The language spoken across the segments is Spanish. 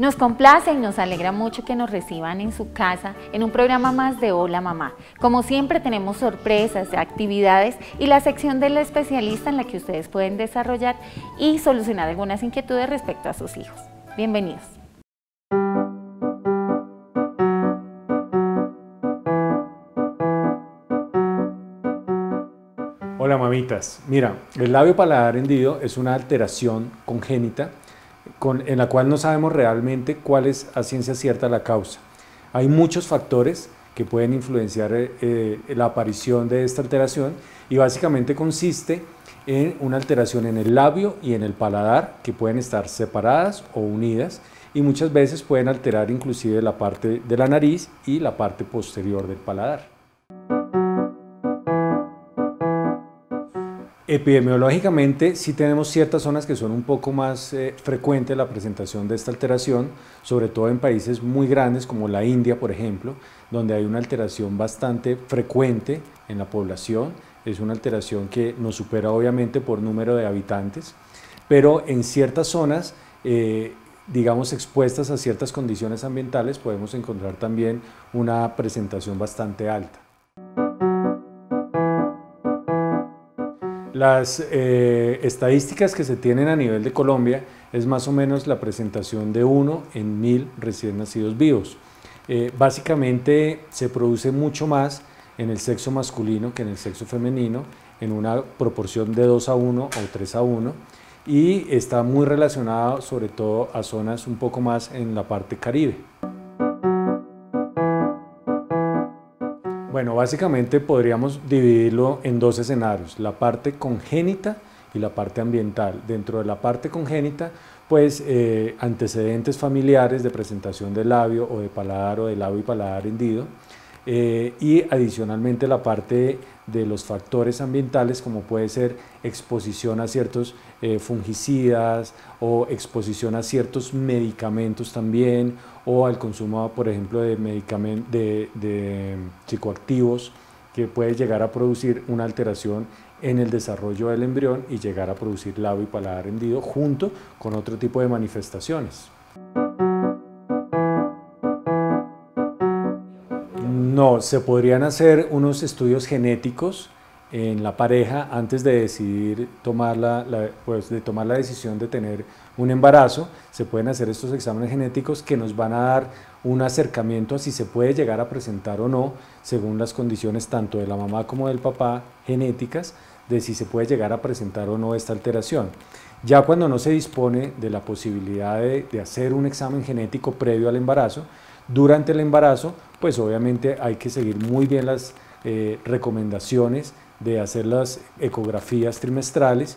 Nos complace y nos alegra mucho que nos reciban en su casa en un programa más de Hola Mamá. Como siempre tenemos sorpresas, actividades y la sección del especialista en la que ustedes pueden desarrollar y solucionar algunas inquietudes respecto a sus hijos. Bienvenidos. Hola mamitas, mira, el labio paladar hendido es una alteración congénita en la cual no sabemos realmente cuál es a ciencia cierta la causa. Hay muchos factores que pueden influenciar la aparición de esta alteración y básicamente consiste en una alteración en el labio y en el paladar que pueden estar separadas o unidas y muchas veces pueden alterar inclusive la parte de la nariz y la parte posterior del paladar. Epidemiológicamente sí tenemos ciertas zonas que son un poco más frecuentes la presentación de esta alteración, sobre todo en países muy grandes como la India, por ejemplo, donde hay una alteración bastante frecuente en la población. Es una alteración que nos supera obviamente por número de habitantes, pero en ciertas zonas, digamos expuestas a ciertas condiciones ambientales, podemos encontrar también una presentación bastante alta. Las estadísticas que se tienen a nivel de Colombia es más o menos la presentación de 1 en 1000 recién nacidos vivos. Básicamente se produce mucho más en el sexo masculino que en el sexo femenino, en una proporción de 2 a 1 o 3 a 1, y está muy relacionado sobre todo a zonas un poco más en la parte caribe. Bueno, básicamente podríamos dividirlo en dos escenarios, la parte congénita y la parte ambiental. Dentro de la parte congénita, pues antecedentes familiares de presentación de labio o de paladar o de labio y paladar hendido, y adicionalmente la parte de los factores ambientales como puede ser exposición a ciertos fungicidas o exposición a ciertos medicamentos también o al consumo, por ejemplo, de medicamentos de psicoactivos que puede llegar a producir una alteración en el desarrollo del embrión y llegar a producir labio y paladar hendido junto con otro tipo de manifestaciones. No, se podrían hacer unos estudios genéticos en la pareja antes de decidir tomar la decisión de tener un embarazo. Se pueden hacer estos exámenes genéticos que nos van a dar un acercamiento a si se puede llegar a presentar o no, según las condiciones tanto de la mamá como del papá genéticas, de si se puede llegar a presentar o no esta alteración. Ya cuando no se dispone de la posibilidad de hacer un examen genético previo al embarazo, durante el embarazo, pues obviamente hay que seguir muy bien las recomendaciones de hacer las ecografías trimestrales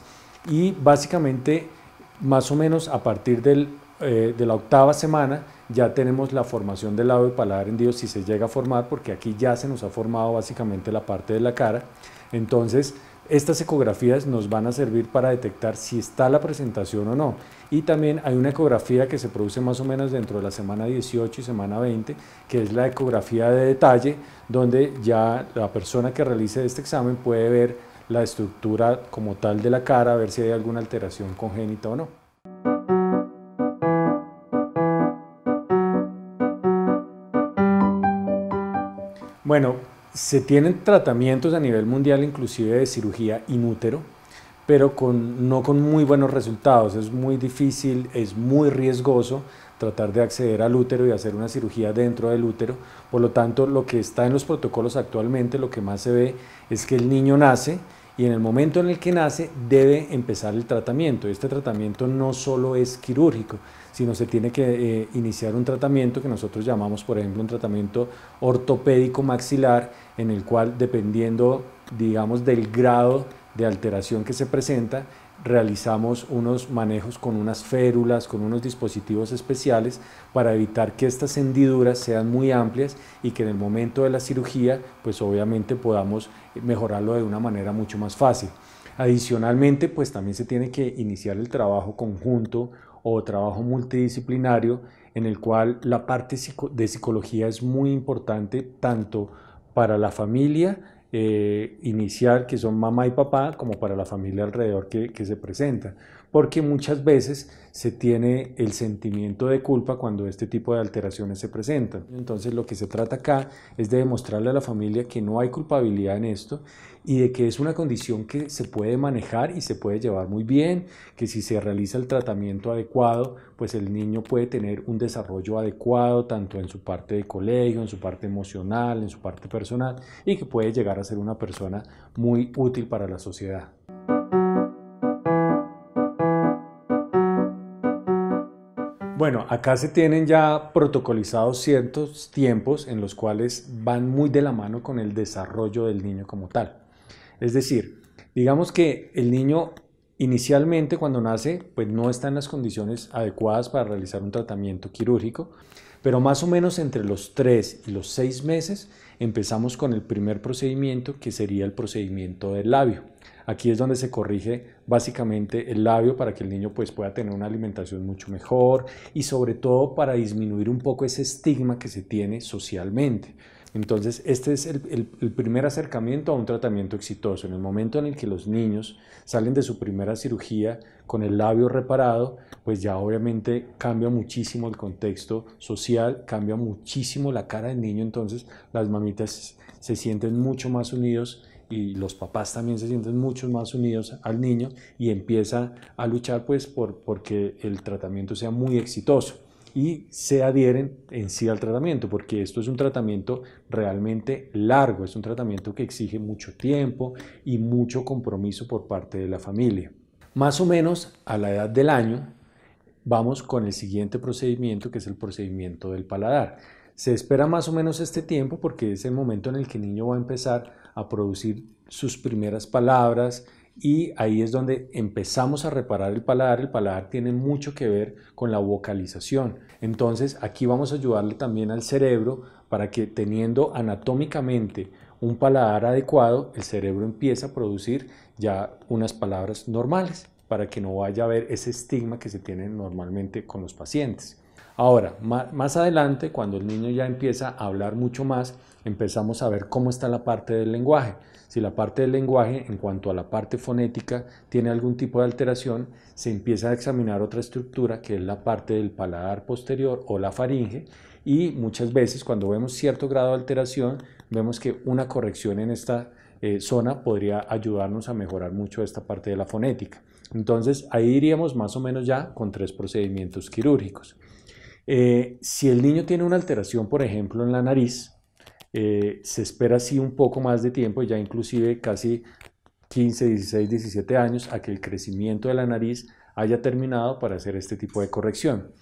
y básicamente más o menos a partir de la 8ª semana ya tenemos la formación del labio y paladar hendido si se llega a formar, porque aquí ya se nos ha formado básicamente la parte de la cara. Entonces estas ecografías nos van a servir para detectar si está la presentación o no. Y también hay una ecografía que se produce más o menos dentro de la semana 18 y semana 20, que es la ecografía de detalle, donde ya la persona que realice este examen puede ver la estructura como tal de la cara, ver si hay alguna alteración congénita o no. Bueno, se tienen tratamientos a nivel mundial inclusive de cirugía in útero, pero no con muy buenos resultados. Es muy difícil, es muy riesgoso tratar de acceder al útero y hacer una cirugía dentro del útero. Por lo tanto, lo que está en los protocolos actualmente, lo que más se ve es que el niño nace y en el momento en el que nace debe empezar el tratamiento. Este tratamiento no solo es quirúrgico, sino se tiene que iniciar un tratamiento que nosotros llamamos, por ejemplo, un tratamiento ortopédico maxilar, en el cual, dependiendo, digamos, del grado de alteración que se presenta, realizamos unos manejos con unas férulas, con unos dispositivos especiales para evitar que estas hendiduras sean muy amplias y que en el momento de la cirugía, pues obviamente podamos mejorarlo de una manera mucho más fácil. Adicionalmente, pues también se tiene que iniciar el trabajo conjunto o trabajo multidisciplinario en el cual la parte de psicología es muy importante tanto para la familia inicial, que son mamá y papá, como para la familia alrededor que se presenta, porque muchas veces se tiene el sentimiento de culpa cuando este tipo de alteraciones se presentan. Entonces lo que se trata acá es de demostrarle a la familia que no hay culpabilidad en esto y de que es una condición que se puede manejar y se puede llevar muy bien, que si se realiza el tratamiento adecuado, pues el niño puede tener un desarrollo adecuado tanto en su parte de colegio, en su parte emocional, en su parte personal, y que puede llegar a ser una persona muy útil para la sociedad. Bueno, acá se tienen ya protocolizados ciertos tiempos en los cuales van muy de la mano con el desarrollo del niño como tal. Es decir, digamos que el niño inicialmente cuando nace pues no está en las condiciones adecuadas para realizar un tratamiento quirúrgico, pero más o menos entre los 3 y los 6 meses empezamos con el primer procedimiento, que sería el procedimiento del labio. Aquí es donde se corrige básicamente el labio para que el niño pues pueda tener una alimentación mucho mejor y sobre todo para disminuir un poco ese estigma que se tiene socialmente. Entonces, este es el primer acercamiento a un tratamiento exitoso. En el momento en el que los niños salen de su primera cirugía con el labio reparado, pues ya obviamente cambia muchísimo el contexto social, cambia muchísimo la cara del niño, entonces las mamitas se sienten mucho más unidos y los papás también se sienten mucho más unidos al niño y empieza a luchar pues porque el tratamiento sea muy exitoso y se adhieren en sí al tratamiento, porque esto es un tratamiento realmente largo, es un tratamiento que exige mucho tiempo y mucho compromiso por parte de la familia. Más o menos a la edad del año vamos con el siguiente procedimiento, que es el procedimiento del paladar. Se espera más o menos este tiempo porque es el momento en el que el niño va a empezar a producir sus primeras palabras, y ahí es donde empezamos a reparar el paladar. El paladar tiene mucho que ver con la vocalización. Entonces aquí vamos a ayudarle también al cerebro para que, teniendo anatómicamente un paladar adecuado, el cerebro empieza a producir ya unas palabras normales para que no vaya a haber ese estigma que se tiene normalmente con los pacientes. Ahora, más adelante, cuando el niño ya empieza a hablar mucho más, empezamos a ver cómo está la parte del lenguaje. Si la parte del lenguaje, en cuanto a la parte fonética, tiene algún tipo de alteración, se empieza a examinar otra estructura que es la parte del paladar posterior o la faringe, y muchas veces cuando vemos cierto grado de alteración, vemos que una corrección en esta zona podría ayudarnos a mejorar mucho esta parte de la fonética. Entonces ahí iríamos más o menos ya con 3 procedimientos quirúrgicos. Si el niño tiene una alteración, por ejemplo, en la nariz, se espera así un poco más de tiempo, ya inclusive casi 15, 16, 17 años, a que el crecimiento de la nariz haya terminado para hacer este tipo de corrección.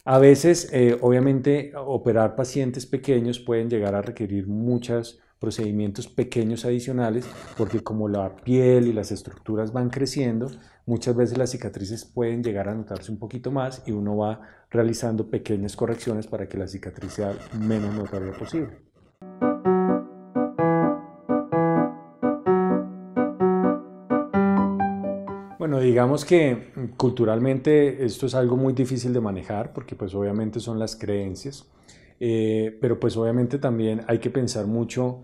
A veces, obviamente, operar pacientes pequeños pueden llegar a requerir muchos procedimientos pequeños adicionales, porque como la piel y las estructuras van creciendo, muchas veces las cicatrices pueden llegar a notarse un poquito más y uno va realizando pequeñas correcciones para que la cicatriz sea menos notoria posible. Bueno, digamos que culturalmente esto es algo muy difícil de manejar porque pues obviamente son las creencias, pero pues obviamente también hay que pensar mucho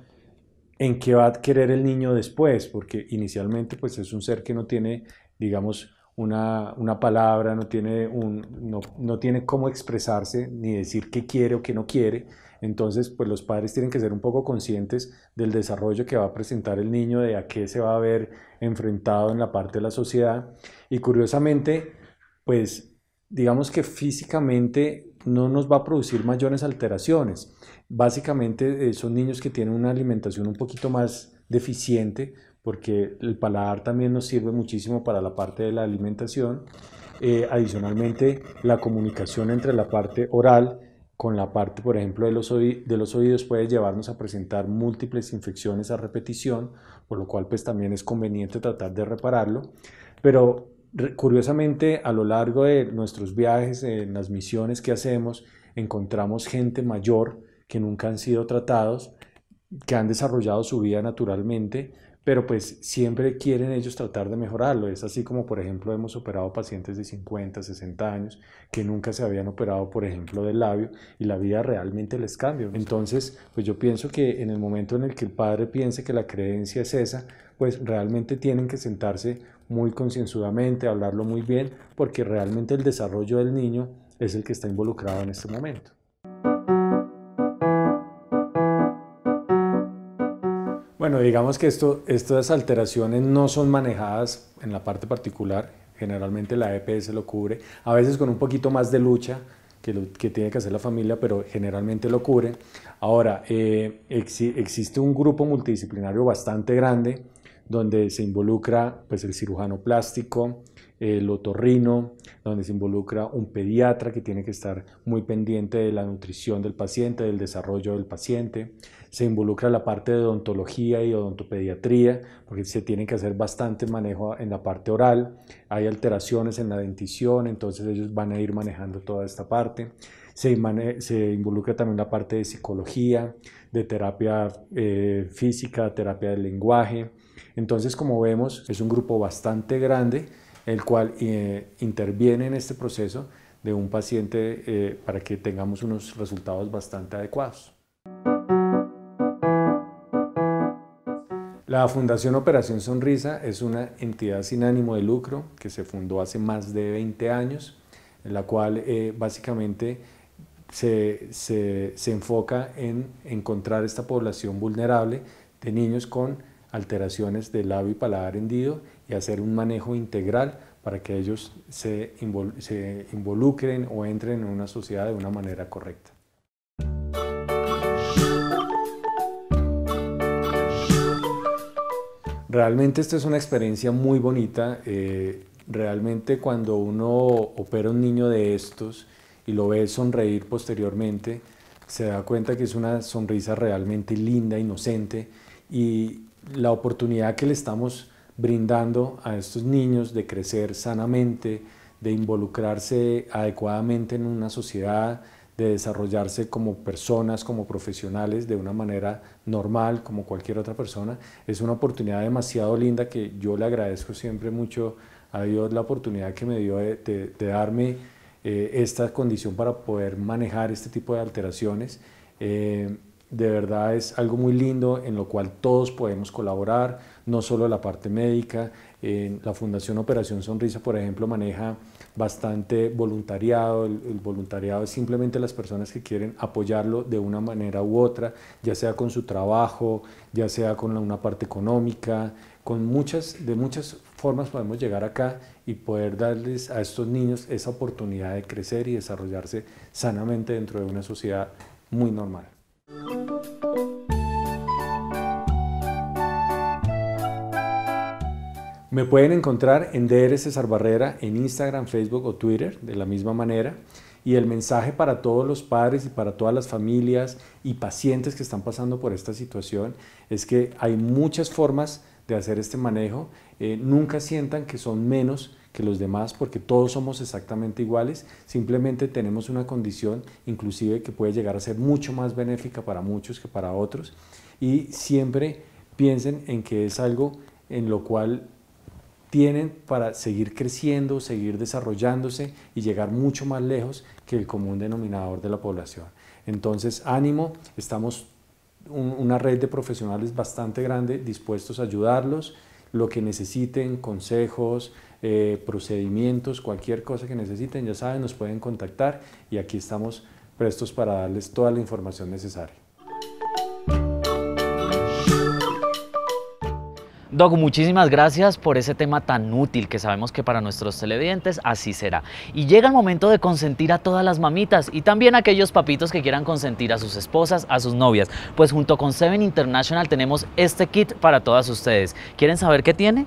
en qué va a querer el niño después, porque inicialmente pues es un ser que no tiene, digamos, una palabra, no tiene cómo expresarse ni decir qué quiere o qué no quiere. Entonces pues los padres tienen que ser un poco conscientes del desarrollo que va a presentar el niño, de a qué se va a ver enfrentado en la parte de la sociedad. Y curiosamente pues digamos que físicamente no nos va a producir mayores alteraciones. Básicamente son niños que tienen una alimentación un poquito más deficiente, porque el paladar también nos sirve muchísimo para la parte de la alimentación. Adicionalmente, la comunicación entre la parte oral con la parte, por ejemplo, de los oídos puede llevarnos a presentar múltiples infecciones a repetición, por lo cual pues también es conveniente tratar de repararlo. Pero curiosamente, a lo largo de nuestros viajes, en las misiones que hacemos, encontramos gente mayor que nunca han sido tratados, que han desarrollado su vida naturalmente, pero pues siempre quieren ellos tratar de mejorarlo. Es así como, por ejemplo, hemos operado pacientes de 50, 60 años que nunca se habían operado, por ejemplo, del labio, y la vida realmente les cambia. Entonces, pues yo pienso que en el momento en el que el padre piense que la creencia es esa, pues realmente tienen que sentarse muy concienzudamente, hablarlo muy bien, porque realmente el desarrollo del niño es el que está involucrado en este momento. Bueno, digamos que estas alteraciones no son manejadas en la parte particular, generalmente la EPS lo cubre, a veces con un poquito más de lucha que tiene que hacer la familia, pero generalmente lo cubre. Ahora, existe un grupo multidisciplinario bastante grande donde se involucra pues, el cirujano plástico, el otorrino, donde se involucra un pediatra que tiene que estar muy pendiente de la nutrición del paciente, del desarrollo del paciente. Se involucra la parte de odontología y odontopediatría, porque se tiene que hacer bastante manejo en la parte oral. Hay alteraciones en la dentición, entonces ellos van a ir manejando toda esta parte. Se involucra también la parte de psicología, de terapia física, terapia del lenguaje. Entonces, como vemos, es un grupo bastante grande el cual interviene en este proceso de un paciente para que tengamos unos resultados bastante adecuados. La Fundación Operación Sonrisa es una entidad sin ánimo de lucro que se fundó hace más de 20 años, en la cual básicamente se enfoca en encontrar esta población vulnerable de niños con alteraciones del labio y paladar hendido y hacer un manejo integral para que ellos se involucren o entren en una sociedad de una manera correcta. Realmente esta es una experiencia muy bonita. Realmente cuando uno opera un niño de estos y lo ve sonreír posteriormente, se da cuenta que es una sonrisa realmente linda, inocente, y la oportunidad que le estamos brindando a estos niños de crecer sanamente, de involucrarse adecuadamente en una sociedad, de desarrollarse como personas, como profesionales de una manera normal, como cualquier otra persona, es una oportunidad demasiado linda que yo le agradezco siempre mucho a Dios la oportunidad que me dio de darme esta condición para poder manejar este tipo de alteraciones. De verdad es algo muy lindo en lo cual todos podemos colaborar, no solo la parte médica. La Fundación Operación Sonrisa, por ejemplo, maneja bastante voluntariado. El voluntariado es simplemente las personas que quieren apoyarlo de una manera u otra, ya sea con su trabajo, ya sea con una parte económica, de muchas formas podemos llegar acá y poder darles a estos niños esa oportunidad de crecer y desarrollarse sanamente dentro de una sociedad muy normal. Me pueden encontrar en DR César Barrera en Instagram, Facebook o Twitter de la misma manera, y el mensaje para todos los padres y para todas las familias y pacientes que están pasando por esta situación es que hay muchas formas de hacer este manejo. Nunca sientan que son menos que los demás porque todos somos exactamente iguales, simplemente tenemos una condición inclusive que puede llegar a ser mucho más benéfica para muchos que para otros, y siempre piensen en que es algo en lo cual tienen para seguir creciendo, seguir desarrollándose y llegar mucho más lejos que el común denominador de la población. Entonces, ánimo, estamos una red de profesionales bastante grande dispuestos a ayudarlos, lo que necesiten, consejos, procedimientos, cualquier cosa que necesiten, ya saben, nos pueden contactar y aquí estamos prestos para darles toda la información necesaria. Doc, muchísimas gracias por ese tema tan útil que sabemos que para nuestros televidentes así será. Y llega el momento de consentir a todas las mamitas y también a aquellos papitos que quieran consentir a sus esposas, a sus novias. Pues junto con Seven International tenemos este kit para todas ustedes. ¿Quieren saber qué tiene?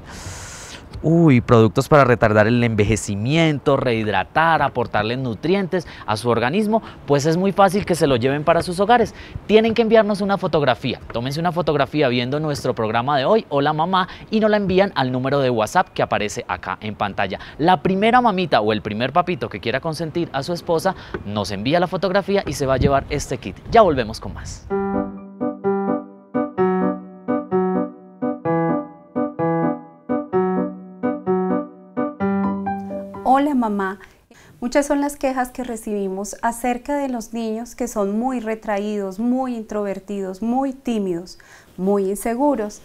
Productos para retardar el envejecimiento, rehidratar, aportarle nutrientes a su organismo, pues es muy fácil que se lo lleven para sus hogares. Tienen que enviarnos una fotografía. Tómense una fotografía viendo nuestro programa de hoy, Hola Mamá, y nos la envían al número de WhatsApp que aparece acá en pantalla. La primera mamita o el primer papito que quiera consentir a su esposa nos envía la fotografía y se va a llevar este kit. Ya volvemos con más. mamá. Muchas son las quejas que recibimos acerca de los niños que son muy retraídos, muy introvertidos, muy tímidos, muy inseguros.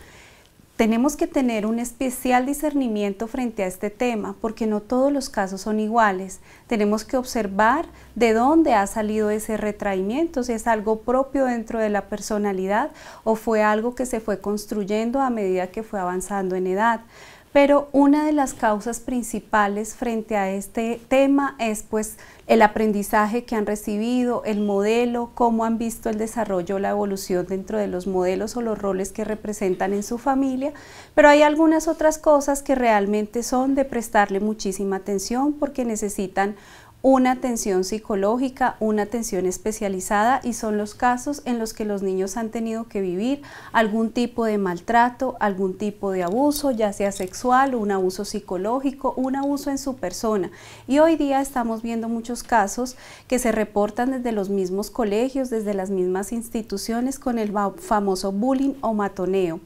Tenemos que tener un especial discernimiento frente a este tema porque no todos los casos son iguales. Tenemos que observar de dónde ha salido ese retraimiento, si es algo propio dentro de la personalidad o fue algo que se fue construyendo a medida que fue avanzando en edad. Pero una de las causas principales frente a este tema es pues el aprendizaje que han recibido, el modelo, cómo han visto el desarrollo, la evolución dentro de los modelos o los roles que representan en su familia, pero hay algunas otras cosas que realmente son de prestarle muchísima atención porque necesitan una atención psicológica, una atención especializada y son los casos en los que los niños han tenido que vivir algún tipo de maltrato, algún tipo de abuso, ya sea sexual, un abuso psicológico, un abuso en su persona. Y hoy día estamos viendo muchos casos que se reportan desde los mismos colegios, desde las mismas instituciones con el famoso bullying o matoneo.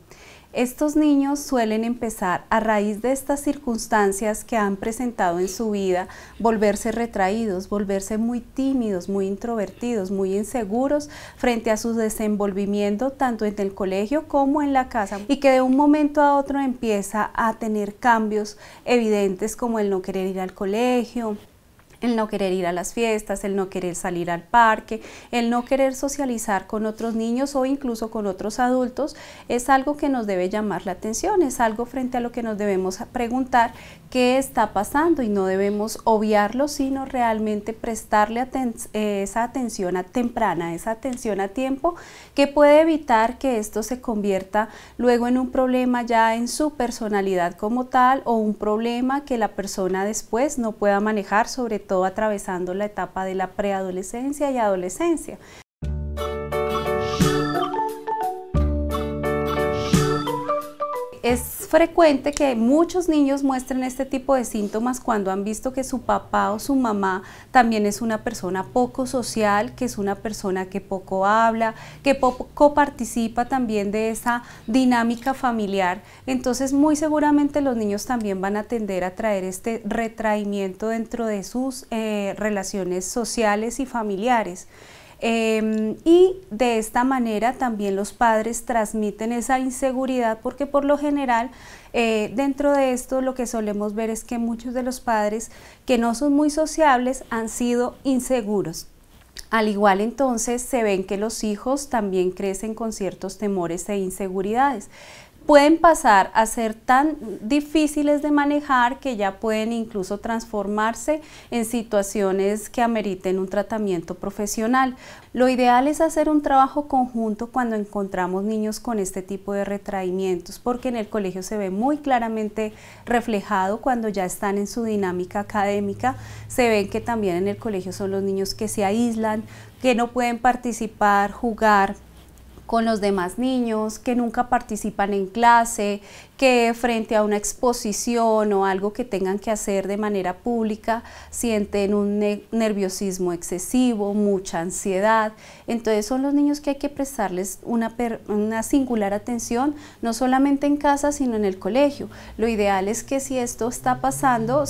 Estos niños suelen empezar a raíz de estas circunstancias que han presentado en su vida, volverse retraídos, volverse muy tímidos, muy introvertidos, muy inseguros frente a su desenvolvimiento tanto en el colegio como en la casa y que de un momento a otro empieza a tener cambios evidentes como el no querer ir al colegio, el no querer ir a las fiestas, el no querer salir al parque, el no querer socializar con otros niños o incluso con otros adultos, es algo que nos debe llamar la atención, es algo frente a lo que nos debemos preguntar qué está pasando y no debemos obviarlo, sino realmente prestarle esa atención temprana, esa atención a tiempo que puede evitar que esto se convierta luego en un problema ya en su personalidad como tal o un problema que la persona después no pueda manejar, sobre todo atravesando la etapa de la preadolescencia y adolescencia. Es frecuente que muchos niños muestren este tipo de síntomas cuando han visto que su papá o su mamá también es una persona poco social, que es una persona que poco habla, que poco participa también de esa dinámica familiar. Entonces muy seguramente los niños también van a tender a traer este retraimiento dentro de sus relaciones sociales y familiares. Y de esta manera también los padres transmiten esa inseguridad porque por lo general dentro de esto lo que solemos ver es que muchos de los padres que no son muy sociables han sido inseguros. Al igual entonces se ven que los hijos también crecen con ciertos temores e inseguridades. Pueden pasar a ser tan difíciles de manejar que ya pueden incluso transformarse en situaciones que ameriten un tratamiento profesional. Lo ideal es hacer un trabajo conjunto cuando encontramos niños con este tipo de retraimientos, porque en el colegio se ve muy claramente reflejado cuando ya están en su dinámica académica. Se ven que también en el colegio son los niños que se aíslan, que no pueden participar, jugar con los demás niños, que nunca participan en clase, que frente a una exposición o algo que tengan que hacer de manera pública sienten un nerviosismo excesivo, mucha ansiedad. Entonces son los niños que hay que prestarles una singular atención, no solamente en casa sino en el colegio. Lo ideal es que si esto está pasando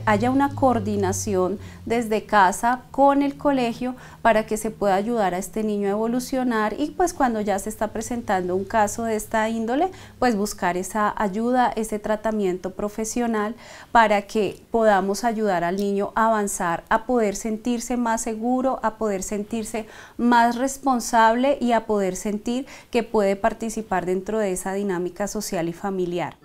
haya una coordinación desde casa con el colegio para que se pueda ayudar a este niño a evolucionar y pues cuando ya se está presentando un caso de esta índole, pues buscar esa ayuda, ese tratamiento profesional para que podamos ayudar al niño a avanzar, a poder sentirse más seguro, a poder sentirse más responsable y a poder sentir que puede participar dentro de esa dinámica social y familiar.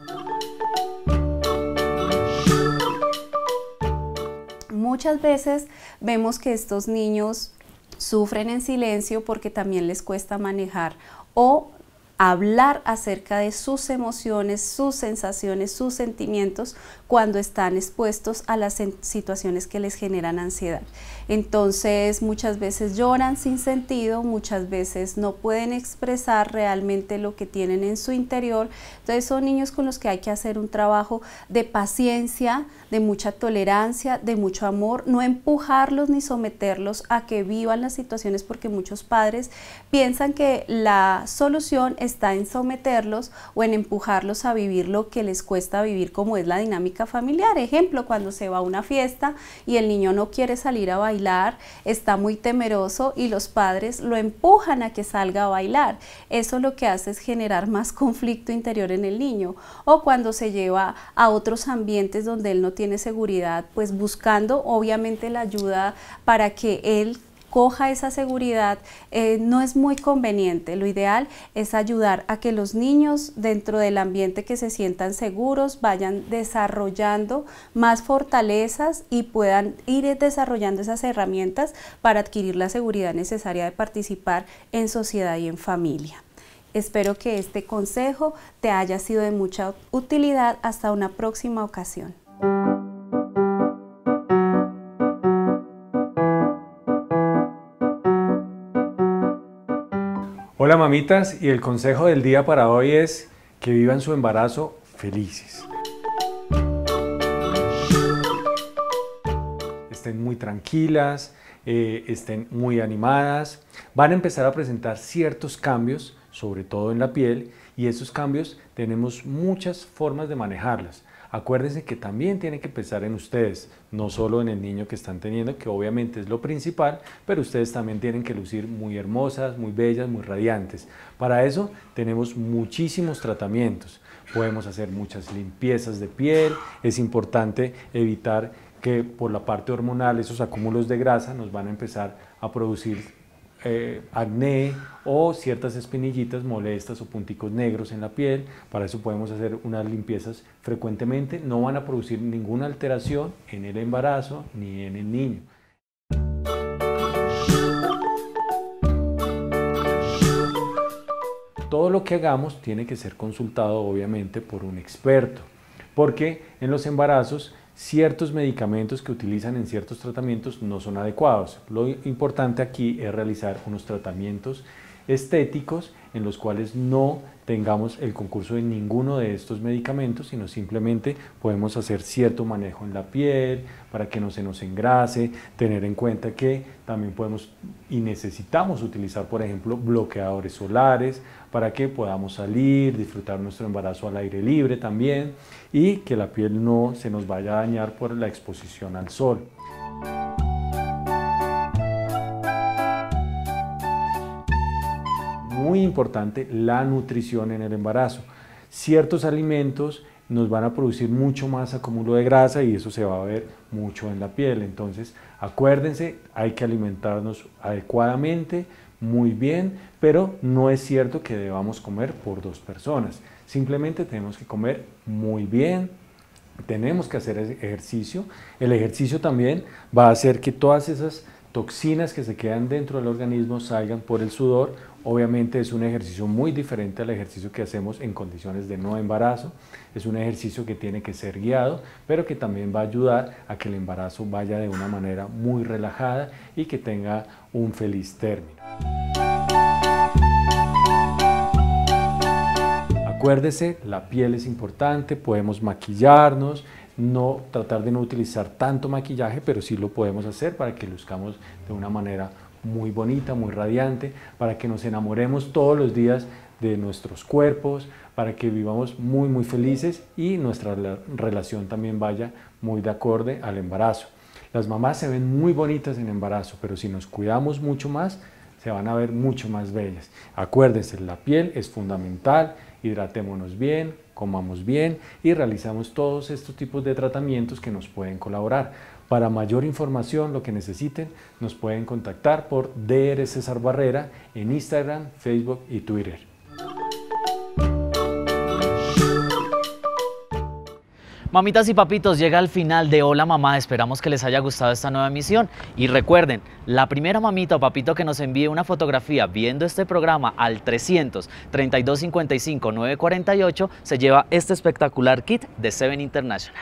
Muchas veces vemos que estos niños sufren en silencio porque también les cuesta manejar o hablar acerca de sus emociones, sus sensaciones, sus sentimientos cuando están expuestos a las situaciones que les generan ansiedad. Entonces muchas veces lloran sin sentido, muchas veces no pueden expresar realmente lo que tienen en su interior. Entonces son niños con los que hay que hacer un trabajo de paciencia, de mucha tolerancia, de mucho amor, no empujarlos ni someterlos a que vivan las situaciones porque muchos padres piensan que la solución es está en someterlos o en empujarlos a vivir lo que les cuesta vivir, como es la dinámica familiar. Ejemplo, cuando se va a una fiesta y el niño no quiere salir a bailar, está muy temeroso y los padres lo empujan a que salga a bailar. Eso lo que hace es generar más conflicto interior en el niño. O cuando se lleva a otros ambientes donde él no tiene seguridad, pues buscando obviamente la ayuda para que él coja esa seguridad, no es muy conveniente. Lo ideal es ayudar a que los niños dentro del ambiente que se sientan seguros vayan desarrollando más fortalezas y puedan ir desarrollando esas herramientas para adquirir la seguridad necesaria de participar en sociedad y en familia. Espero que este consejo te haya sido de mucha utilidad. Hasta una próxima ocasión. Hola mamitas, y el consejo del día para hoy es que vivan su embarazo felices. Estén muy tranquilas, estén muy animadas. Van a empezar a presentar ciertos cambios, sobre todo en la piel, y esos cambios tenemos muchas formas de manejarlos. Acuérdense que también tiene que pensar en ustedes, no solo en el niño que están teniendo, que obviamente es lo principal, pero ustedes también tienen que lucir muy hermosas, muy bellas, muy radiantes. Para eso tenemos muchísimos tratamientos. Podemos hacer muchas limpiezas de piel. Es importante evitar que por la parte hormonal esos acúmulos de grasa nos van a empezar a producir acné o ciertas espinillitas molestas o punticos negros en la piel. Para eso podemos hacer unas limpiezas frecuentemente. No van a producir ninguna alteración en el embarazo ni en el niño. Todo lo que hagamos tiene que ser consultado obviamente por un experto, porque en los embarazos ciertos medicamentos que utilizan en ciertos tratamientos no son adecuados. Lo importante aquí es realizar unos tratamientos estéticos en los cuales no tengamos el concurso de ninguno de estos medicamentos, sino simplemente podemos hacer cierto manejo en la piel para que no se nos engrase, tener en cuenta que también podemos y necesitamos utilizar, por ejemplo, bloqueadores solares para que podamos salir, disfrutar nuestro embarazo al aire libre también y que la piel no se nos vaya a dañar por la exposición al sol. Muy importante la nutrición en el embarazo. Ciertos alimentos nos van a producir mucho más acúmulo de grasa y eso se va a ver mucho en la piel. Entonces, acuérdense, hay que alimentarnos adecuadamente, muy bien, pero no es cierto que debamos comer por 2 personas. Simplemente tenemos que comer muy bien, tenemos que hacer ejercicio. El ejercicio también va a hacer que todas esas toxinas que se quedan dentro del organismo salgan por el sudor. Obviamente es un ejercicio muy diferente al ejercicio que hacemos en condiciones de no embarazo. Es un ejercicio que tiene que ser guiado, pero que también va a ayudar a que el embarazo vaya de una manera muy relajada y que tenga un feliz término. Acuérdese, la piel es importante, podemos maquillarnos, tratar de no utilizar tanto maquillaje, pero sí lo podemos hacer para que luzcamos de una manera muy bonita, muy radiante, para que nos enamoremos todos los días de nuestros cuerpos, para que vivamos muy felices y nuestra relación también vaya muy de acorde al embarazo. Las mamás se ven muy bonitas en embarazo, pero si nos cuidamos mucho más, se van a ver mucho más bellas. Acuérdense, la piel es fundamental, hidratémonos bien, comamos bien y realizamos todos estos tipos de tratamientos que nos pueden colaborar. Para mayor información, lo que necesiten, nos pueden contactar por Dr. César Barrera en Instagram, Facebook y Twitter. Mamitas y papitos, llega al final de Hola Mamá. Esperamos que les haya gustado esta nueva emisión. Y recuerden, la primera mamita o papito que nos envíe una fotografía viendo este programa al 300-3255-948 se lleva este espectacular kit de Seven International.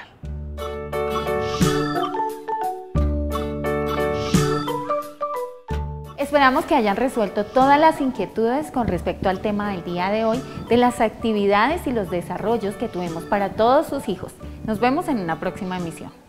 Esperamos que hayan resuelto todas las inquietudes con respecto al tema del día de hoy, de las actividades y los desarrollos que tuvimos para todos sus hijos. Nos vemos en una próxima emisión.